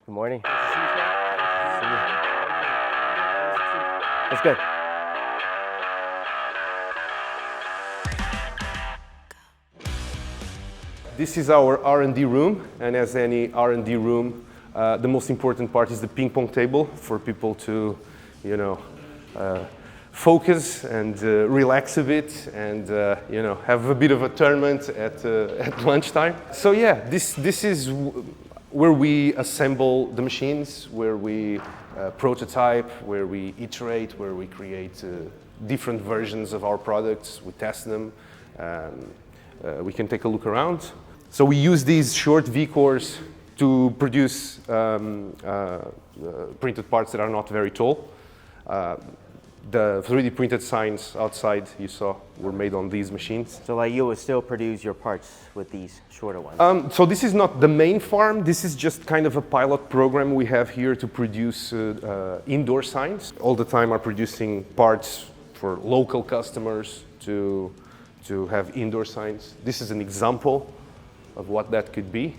Good morning. See you. That's good. This is our R&D room, and as any R&D room, the most important part is the ping pong table for people to, focus and relax a bit and, have a bit of a tournament at lunchtime. So yeah, this is where we assemble the machines, where we prototype, where we iterate, where we create different versions of our products, we test them. We can take a look around. So we use these short V-cores to produce printed parts that are not very tall. The 3D printed signs outside you saw were made on these machines. So like you would still produce your parts with these shorter ones? So this is not the main farm. This is just kind of a pilot program we have here to produce indoor signs. All the time are producing parts for local customers to have indoor signs. This is an example of what that could be.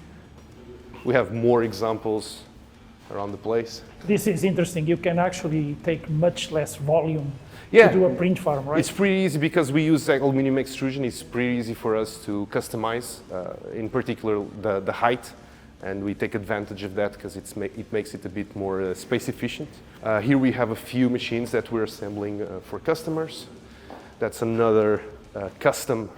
We have more examples around the place. This is interesting. You can actually take much less volume Yeah. to do a print farm, right? It's pretty easy because we use aluminum extrusion. It's pretty easy for us to customize, in particular the height, and we take advantage of that because it makes it a bit more space efficient. Here we have a few machines that we're assembling for customers. That's another custom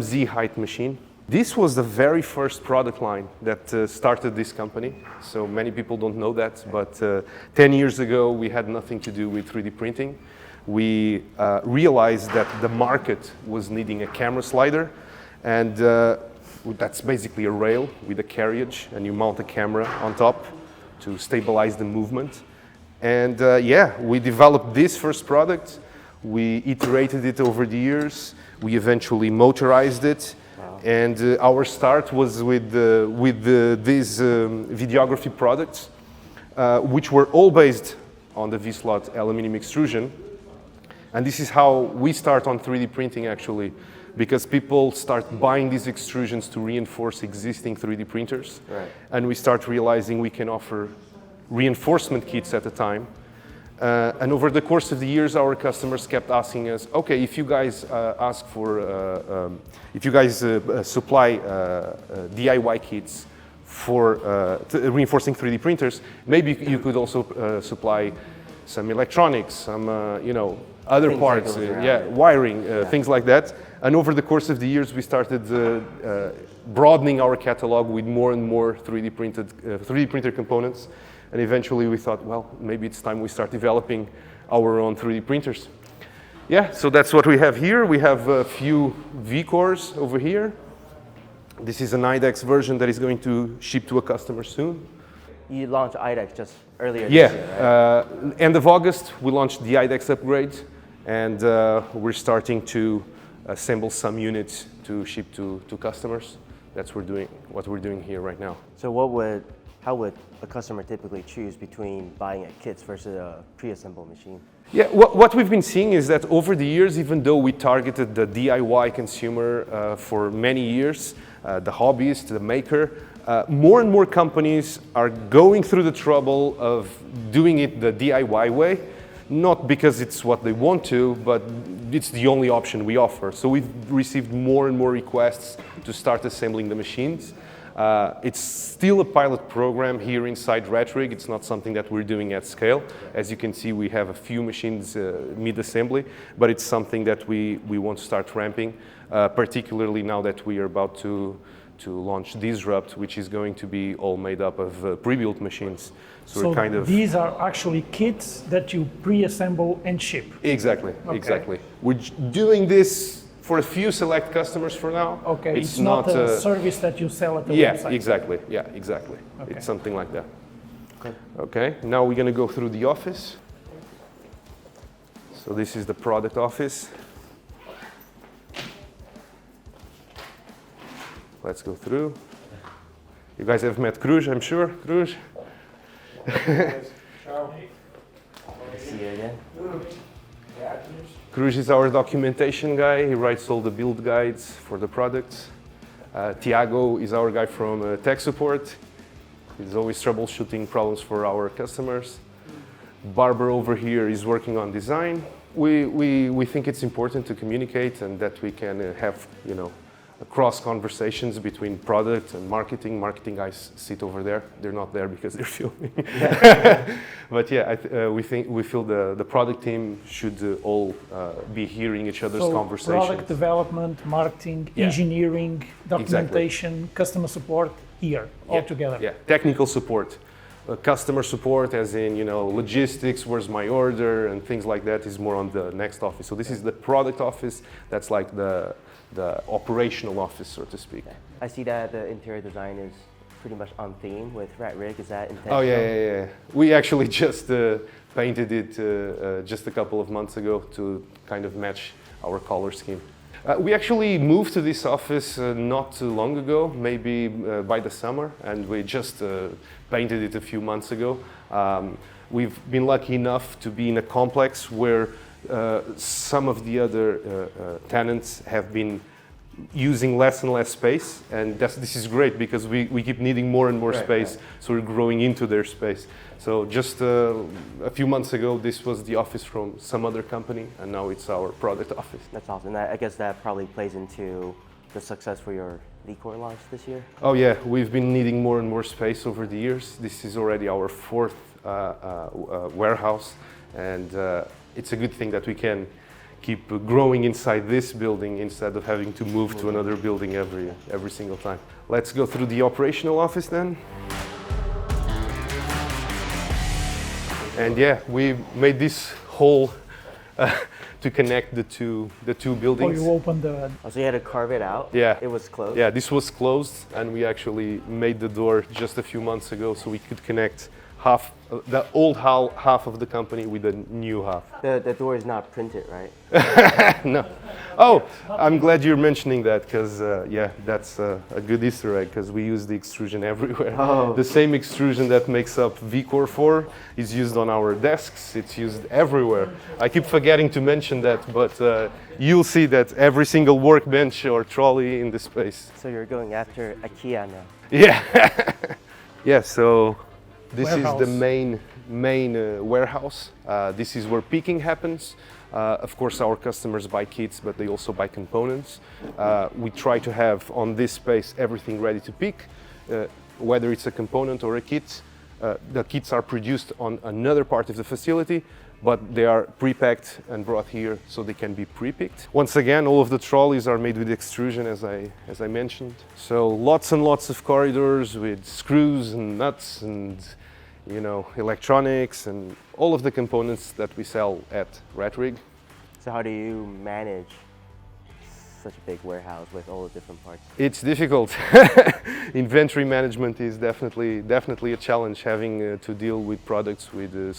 Z height machine. This was the very first product line that started this company. So many people don't know that, but 10 years ago we had nothing to do with 3D printing. We realized that the market was needing a camera slider, and that's basically a rail with a carriage, and you mount a camera on top to stabilize the movement. And we developed this first product. We iterated it over the years. We eventually motorized it. And our start was with these videography products, which were all based on the V-slot aluminum extrusion. And this is how we start on 3D printing, actually, because people start buying these extrusions to reinforce existing 3D printers. Right. And we start realizing we can offer reinforcement kits at the time. And over the course of the years, our customers kept asking us, okay, if you guys supply DIY kits for reinforcing 3D printers, maybe you could also supply some electronics, some other Things parts, that goes around. wiring, things like that. And over the course of the years, we started broadening our catalog with more and more 3D printer components. And eventually we thought, well, maybe it's time we start developing our own 3D printers. Yeah, so that's what we have here. We have a few V-cores over here. This is an IDEX version that is going to ship to a customer soon. You launched IDEX just earlier Yeah, this year, right? end of August, we launched the IDEX upgrade, and we're starting to assemble some units to ship to customers. That's what we're doing here right now. So how would a customer typically choose between buying a kit versus a pre-assembled machine? Yeah, what we've been seeing is that over the years, even though we targeted the DIY consumer for many years, the hobbyist, the maker, more and more companies are going through the trouble of doing it the DIY way, not because it's what they want to, but it's the only option we offer. So we've received more and more requests to start assembling the machines. It's still a pilot program here inside Retrig. It's not something that we're doing at scale. As you can see, we have a few machines mid-assembly, but it's something that we want to start ramping, particularly now that we are about to launch Disrupt, which is going to be all made up of pre-built machines. So we're kind of... these are actually kits that you pre-assemble and ship? Exactly, Okay. Exactly. We're doing this for a few select customers for now. Okay, it's not a service that you sell at the website? Exactly. Yeah, exactly. Okay. It's something like that. Okay, now we're going to go through the office. So this is the product office. Let's go through. You guys have met Cruz, I'm sure. Cruz? See you again. Cruz is our documentation guy. He writes all the build guides for the products. Tiago is our guy from tech support. He's always troubleshooting problems for our customers. Barber over here is working on design. We think it's important to communicate and that we can have, you know, cross conversations between product and marketing. Marketing guys sit over there. They're not there because they're filming. But yeah, we feel the product team should all be hearing each other's conversations. Product development, marketing, engineering, documentation, customer support here all together. Yeah, technical support. Customer support, as in, you know, logistics, where's my order, and things like that, is more on the next office. So this is the product office. That's like the operational office, so to speak. I see that the interior design is pretty much on theme with Rat Rig. Is that intentional? Oh yeah. We actually just painted it just a couple of months ago to kind of match our color scheme. We actually moved to this office not too long ago, maybe by the summer, and we just painted it a few months ago. We've been lucky enough to be in a complex where some of the other tenants have been using less and less space, and this is great because we keep needing more and more space, so we're growing into their space. So just a few months ago, this was the office from some other company, and now it's our product office. That's awesome. I guess that probably plays into the success for your V-Core launch this year. Oh yeah, we've been needing more and more space over the years. This is already our fourth warehouse, and it's a good thing that we can keep growing inside this building instead of having to move to another building every single time. Let's go through the operational office then. And yeah, we made this hole to connect the two buildings. Oh, you opened the... Oh, so you had to carve it out? Yeah. It was closed? Yeah, this was closed, and we actually made the door just a few months ago so we could connect the old half of the company with the new half. The door is not printed, right? No. Oh, I'm glad you're mentioning that because, yeah, that's a good Easter egg because we use the extrusion everywhere. Oh. The same extrusion that makes up V-Core 4 is used on our desks. It's used everywhere. I keep forgetting to mention that, but you'll see that every single workbench or trolley in the space. So you're going after IKEA now? Yeah. Yeah, so this Warehouse. is the main warehouse. This is where picking happens. Of course, our customers buy kits, but they also buy components. We try to have on this space everything ready to pick, whether it's a component or a kit. The kits are produced on another part of the facility, but they are pre-packed and brought here so they can be pre-picked. Once again, all of the trolleys are made with extrusion, as I mentioned. So lots and lots of corridors with screws and nuts and, you know, electronics and all of the components that we sell at Rat Rig. So how do you manage such a big warehouse with all the different parts? It's difficult. Inventory management is definitely a challenge, having to deal with products with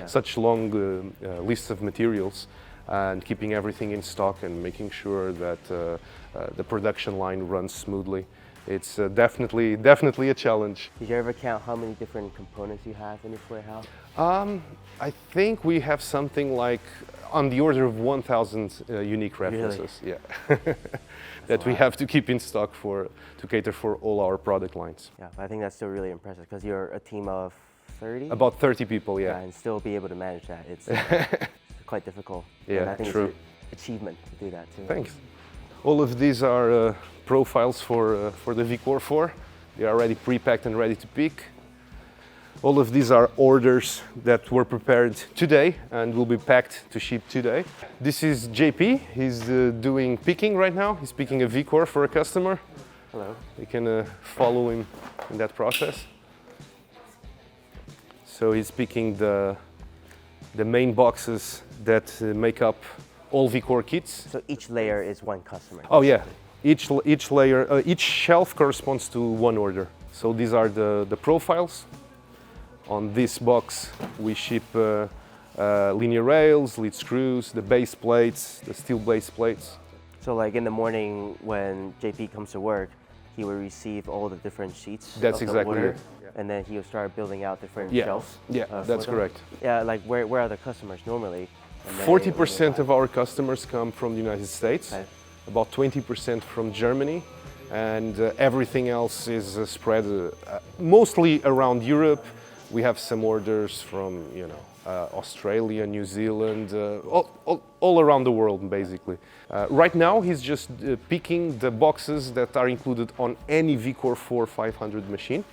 such long lists of materials, and keeping everything in stock and making sure that the production line runs smoothly. It's definitely a challenge. Did you ever count how many different components you have in this warehouse? I think we have something like on the order of 1,000 unique references. Really? Yeah, that we have to keep in stock to cater for all our product lines. Yeah, I think that's still really impressive because you're a team of 30? About 30 people, yeah. And still be able to manage that. It's quite difficult. Yeah, and I think true. it's an achievement to do that too. Thanks. All of these are profiles for the V-Core 4. They are already pre-packed and ready to pick. All of these are orders that were prepared today and will be packed to ship today. This is JP. He's doing picking right now. He's picking a V-Core for a customer. Hello. You can follow him in that process. So he's picking the main boxes that make up all V-Core kits. So each layer is one customer? Oh yeah, each layer, each shelf corresponds to one order. So these are the profiles. On this box we ship linear rails, lead screws, the base plates, the steel base plates. So like in the morning when JP comes to work, he will receive all the different sheets That's of the exactly order, it. and then he'll start building out different Yeah. shelves? Yeah, for that's them? correct. Yeah, like where are the customers normally? 40% of our customers come from the United States, Okay. about 20% from Germany, and everything else is spread mostly around Europe. We have some orders from, you know, Australia, New Zealand, all around the world, basically. Right now, he's just picking the boxes that are included on any VCore 4 500 machine,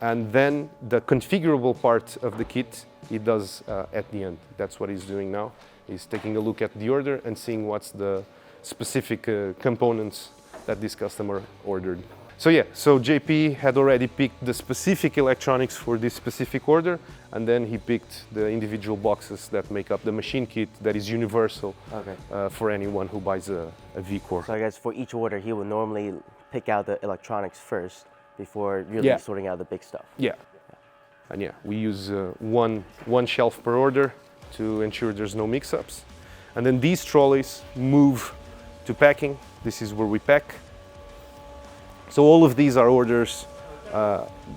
and then the configurable part of the kit he does at the end. That's what he's doing now. He's taking a look at the order and seeing what's the specific components that this customer ordered. So yeah, so JP had already picked the specific electronics for this specific order, and then he picked the individual boxes that make up the machine kit that is universal for anyone who buys a VCore. So I guess for each order, he would normally pick out the electronics first before really sorting out the big stuff. Yeah. And yeah, we use one shelf per order to ensure there's no mix-ups. And then these trolleys move to packing. This is where we pack. So all of these are orders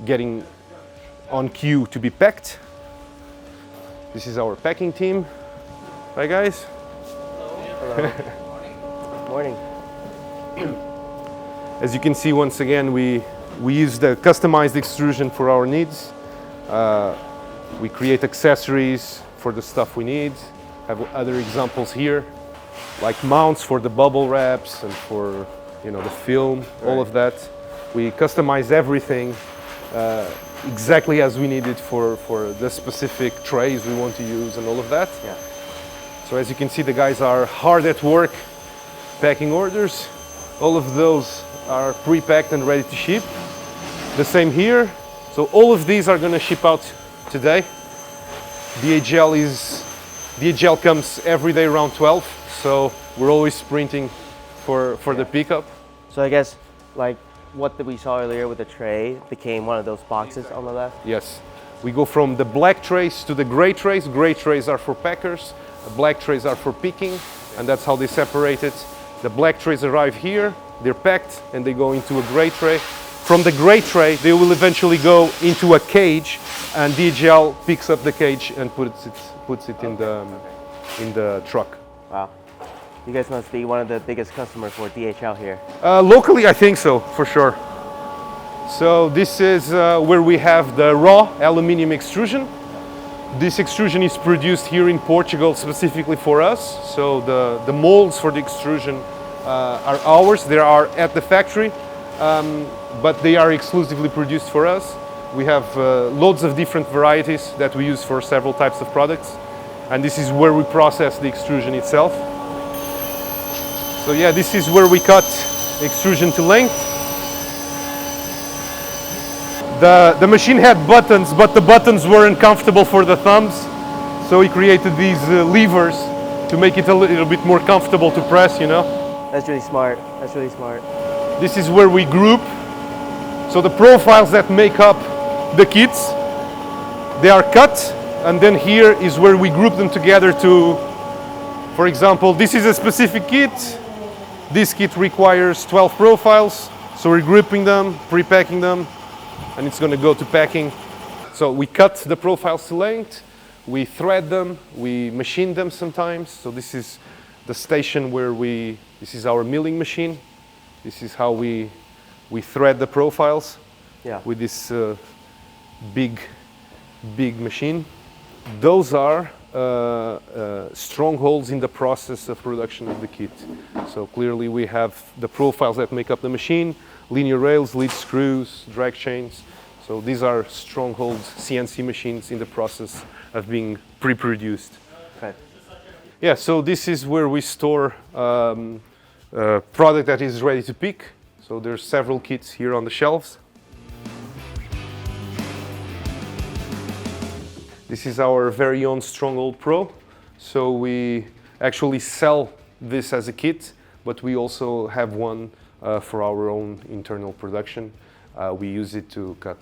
getting on queue to be packed. This is our packing team. Hi guys. Hello. Morning. As you can see, once again, we use the customized extrusion for our needs. We create accessories for the stuff we need. Have other examples here, like mounts for the bubble wraps and for, you know, the film, all of that. We customize everything exactly as we need it for the specific trays we want to use and all of that. Yeah. So as you can see, the guys are hard at work packing orders. All of those are pre-packed and ready to ship. The same here. So all of these are going to ship out today. DHL comes every day around 12, so we're always sprinting for the pickup. So I guess like what we saw earlier with the tray became one of those boxes on the left? Yes. We go from the black trays to the gray trays. Gray trays are for packers, the black trays are for picking, and that's how they separate it. The black trays arrive here, they're packed, and they go into a gray tray. From the gray tray, they will eventually go into a cage, and DHL picks up the cage and puts it in the truck. Wow. You guys must be one of the biggest customers for DHL here. Locally, I think so, for sure. So this is where we have the raw aluminium extrusion. This extrusion is produced here in Portugal specifically for us. So the molds for the extrusion are ours. They are at the factory. But they are exclusively produced for us. We have loads of different varieties that we use for several types of products, and this is where we process the extrusion itself. So yeah, this is where we cut extrusion to length. The machine had buttons, but the buttons weren't comfortable for the thumbs, so we created these levers to make it a little bit more comfortable to press, you know. That's really smart. That's really smart. This is where we group. So the profiles that make up the kits, they are cut, and then here is where we group them together to, for example, this is a specific kit. This kit requires 12 profiles, so we're grouping them, pre-packing them, and it's going to go to packing. So we cut the profiles to length, we thread them, we machine them sometimes. So this is the station where this is our milling machine. This is how we thread the profiles with this big machine. Those are strongholds in the process of production of the kit. So clearly we have the profiles that make up the machine, linear rails, lead screws, drag chains. So these are strongholds, CNC machines in the process of being pre-produced. Okay. Yeah, so this is where we store product that is ready to pick. So there's several kits here on the shelves. This is our very own Stronghold Pro. So we actually sell this as a kit, but we also have one for our own internal production. We use it to cut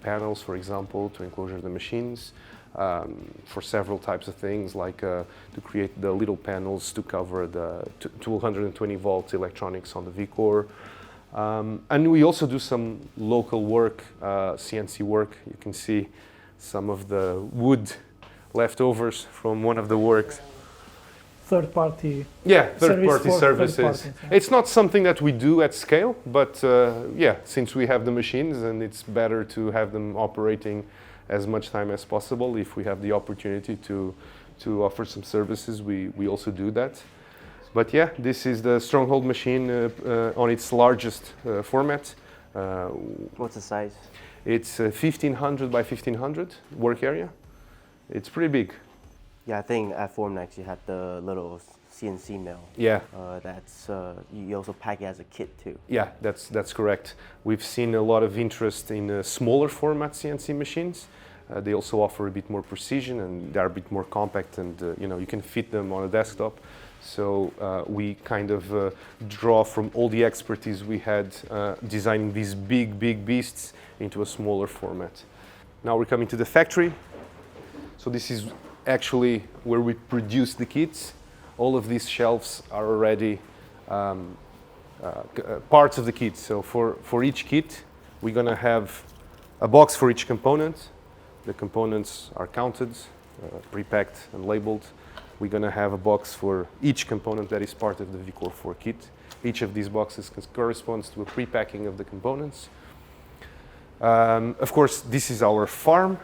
panels, for example, to enclosure the machines, for several types of things, like to create the little panels to cover the 220 volt electronics on the VCore. And we also do some local work, CNC work. You can see some of the wood leftovers from one of the works. third-party. Yeah, Service third-party for services. third parties, yeah. It's not something that we do at scale, but yeah, since we have the machines, and it's better to have them operating as much time as possible. If we have the opportunity to offer some services, we also do that. But yeah, this is the Stronghold machine on its largest format. What's the size? It's 1500 by 1500 work area. It's pretty big. Yeah, I think at Formnext you have the little CNC mill. Yeah. That's you also pack it as a kit too. Yeah, that's correct. We've seen a lot of interest in smaller format CNC machines. They also offer a bit more precision, and they're a bit more compact, and you know, you can fit them on a desktop. So we kind of draw from all the expertise we had designing these big beasts into a smaller format. Now we're coming to the factory. So this is actually where we produce the kits. All of these shelves are already parts of the kit. So for each kit, we're gonna have a box for each component. The components are counted, pre-packed and labeled. We're gonna have a box for each component that is part of the VCore 4 kit. Each of these boxes corresponds to a pre-packing of the components. Of course, this is our farm,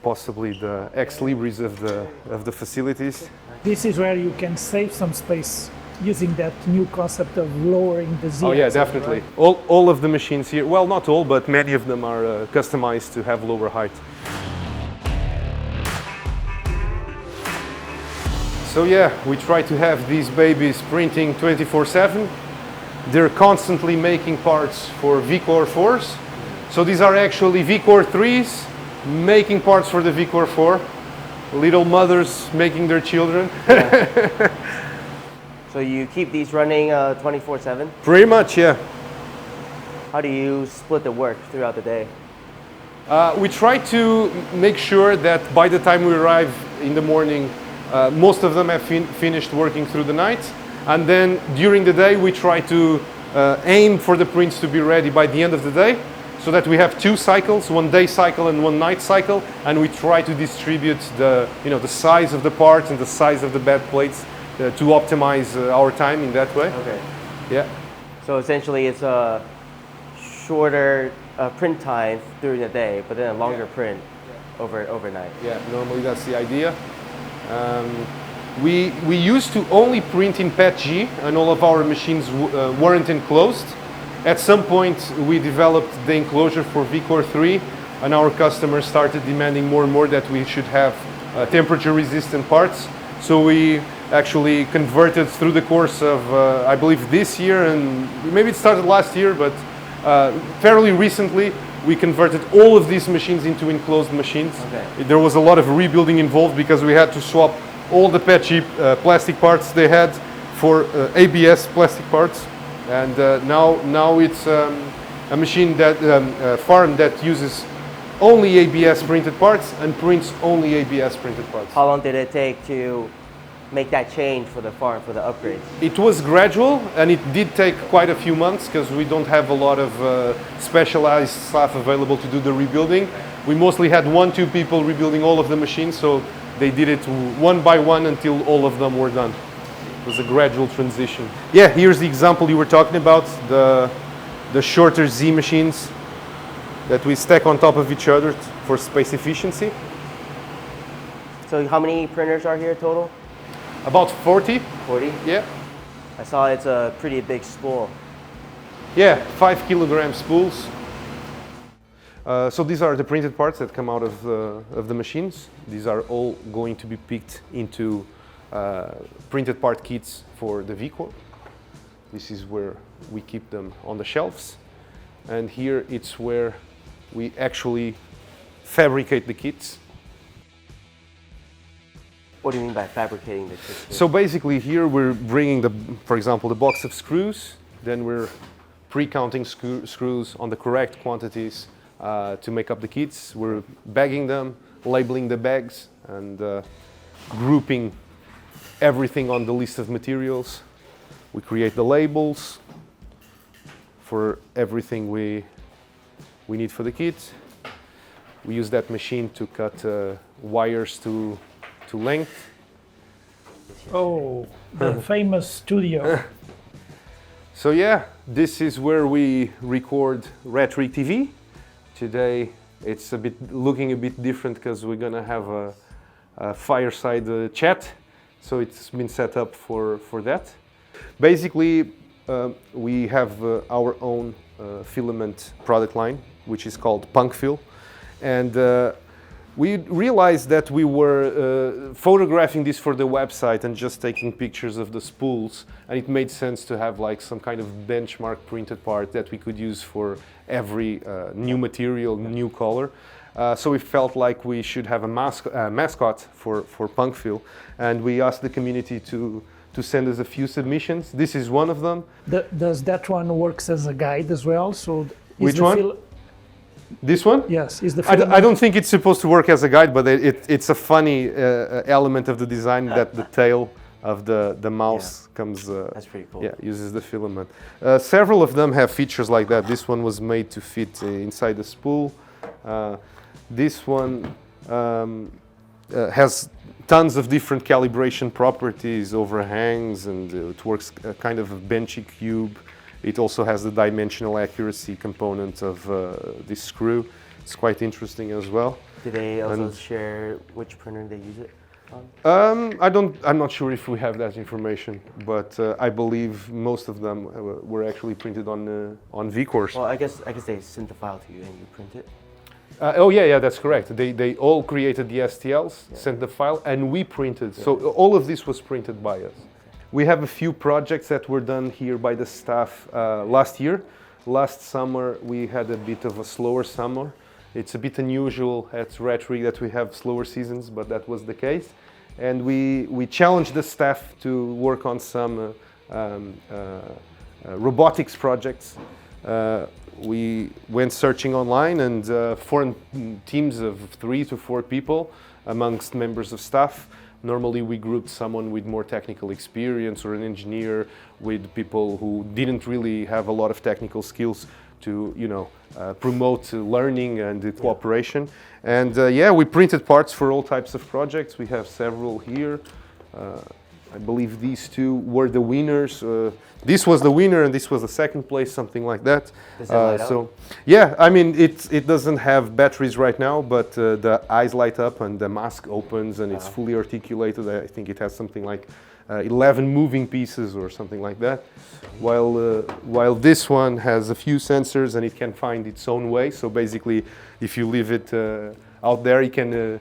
possibly the ex-libris of the facilities. This is where you can save some space using that new concept of lowering the Z. Oh yeah, axis, definitely. right? All of the machines here, well, not all, but many of them are customized to have lower height. So yeah, we try to have these babies printing 24/7. They're constantly making parts for VCore 4s. So these are actually VCore 3s making parts for the VCore 4. Little mothers making their children. Yeah. So you keep these running 24/7? Pretty much, yeah. How do you split the work throughout the day? We try to make sure that by the time we arrive in the morning, most of them have finished working through the night. And then during the day, we try to aim for the prints to be ready by the end of the day, so that we have 2 cycles, 1 day cycle and 1 night cycle, and we try to distribute the size of the parts and the size of the bed plates to optimize our time in that way. Okay. Yeah. So essentially it's a shorter print time during the day, but then a longer print overnight. Yeah, normally that's the idea. We used to only print in PETG, and all of our machines weren't enclosed. At some point, we developed the enclosure for VCore 3, and our customers started demanding more and more that we should have temperature-resistant parts. So we actually converted through the course of, I believe, this year, and maybe it started last year, but fairly recently, we converted all of these machines into enclosed machines. Okay. There was a lot of rebuilding involved because we had to swap all the PETG plastic parts they had for ABS plastic parts. And now it's a machine that farm that uses only ABS printed parts and prints only ABS printed parts. How long did it take to make that change for the farm, for the upgrades? It was gradual, and it did take quite a few months because we don't have a lot of specialized staff available to do the rebuilding. We mostly had 1-2 people rebuilding all of the machines, so they did it one by one until all of them were done. It was a gradual transition. Yeah, here's the example you were talking about, the shorter Z machines that we stack on top of each other for space efficiency. So how many printers are here total? About 40. 40? Yeah. I saw it's a pretty big spool. Yeah, 5 kilogram spools. So these are the printed parts that come out of the machines. These are all going to be picked into printed part kits for the VCore. This is where we keep them on the shelves. And here it's where we actually fabricate the kits. What do you mean by fabricating the kits? So basically here we're bringing, for example, the box of screws, then we're pre-counting screws on the correct quantities to make up the kits. We're bagging them, labeling the bags, and grouping everything on the list of materials. We create the labels for everything we need for the kit. We use that machine to cut wires to length. Oh, the famous studio. So yeah, this is where we record Retrig TV. Today it's looking a bit different because we're gonna have a fireside chat. So it's been set up for that. Basically, we have our own filament product line, which is called PunkFil, and we realized that we were photographing this for the website and just taking pictures of the spools, and it made sense to have like some kind of benchmark printed part that we could use for every new material, new color. So we felt like we should have a mascot for PunkFil, and we asked the community to send us a few submissions. This is one of them. Does that one works as a guide as well? So which one? This one? Yes, is the I don't think it's supposed to work as a guide, but it's a funny element of the design that the tail of the mouse comes. That's pretty cool. Yeah, uses the filament. Several of them have features like that. This one was made to fit inside the spool. This one has tons of different calibration properties, overhangs, and it works kind of a benchy cube. It also has the dimensional accuracy component of this screw. It's quite interesting as well. Do they also share which printer they use it on? I'm not sure if we have that information, but I believe most of them were actually printed on V-Course. Well, I guess they send the file to you and you print it. Oh yeah, that's correct. They all created the STLs, sent the file, and we printed. So all of this was printed by us. We have a few projects that were done here by the staff last year. Last summer we had a bit of a slower summer. It's a bit unusual at Retrig that we have slower seasons, but that was the case. And we challenged the staff to work on some robotics projects. We went searching online and formed teams of 3 to 4 people amongst members of staff. Normally we grouped someone with more technical experience or an engineer with people who didn't really have a lot of technical skills to, promote learning and cooperation. And yeah, we printed parts for all types of projects. We have several here. I believe these two were the winners. This was the winner and this was the second place, something like that. Does it light up? So, yeah, I mean, it doesn't have batteries right now, but the eyes light up and the mask opens and it's fully articulated. I think it has something like 11 moving pieces or something like that. While this one has a few sensors and it can find its own way. So basically, if you leave it out there, you can,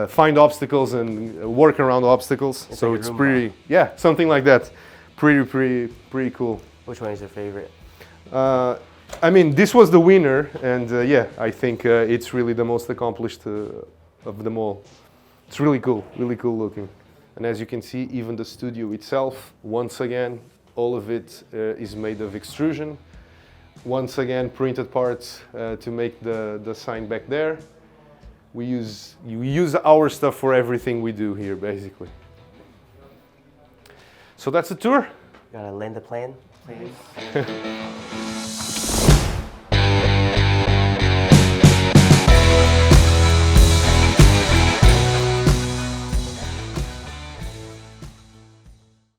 find obstacles and work around obstacles. So like it's pretty, something like that. Pretty cool. Which one is your favorite? I mean, this was the winner, and I think it's really the most accomplished of them all. It's really cool looking. And as you can see, even the studio itself, once again, all of it is made of extrusion. Once again, printed parts to make the sign back there. You use our stuff for everything we do here, basically. So that's the tour. You gotta land the plane, please.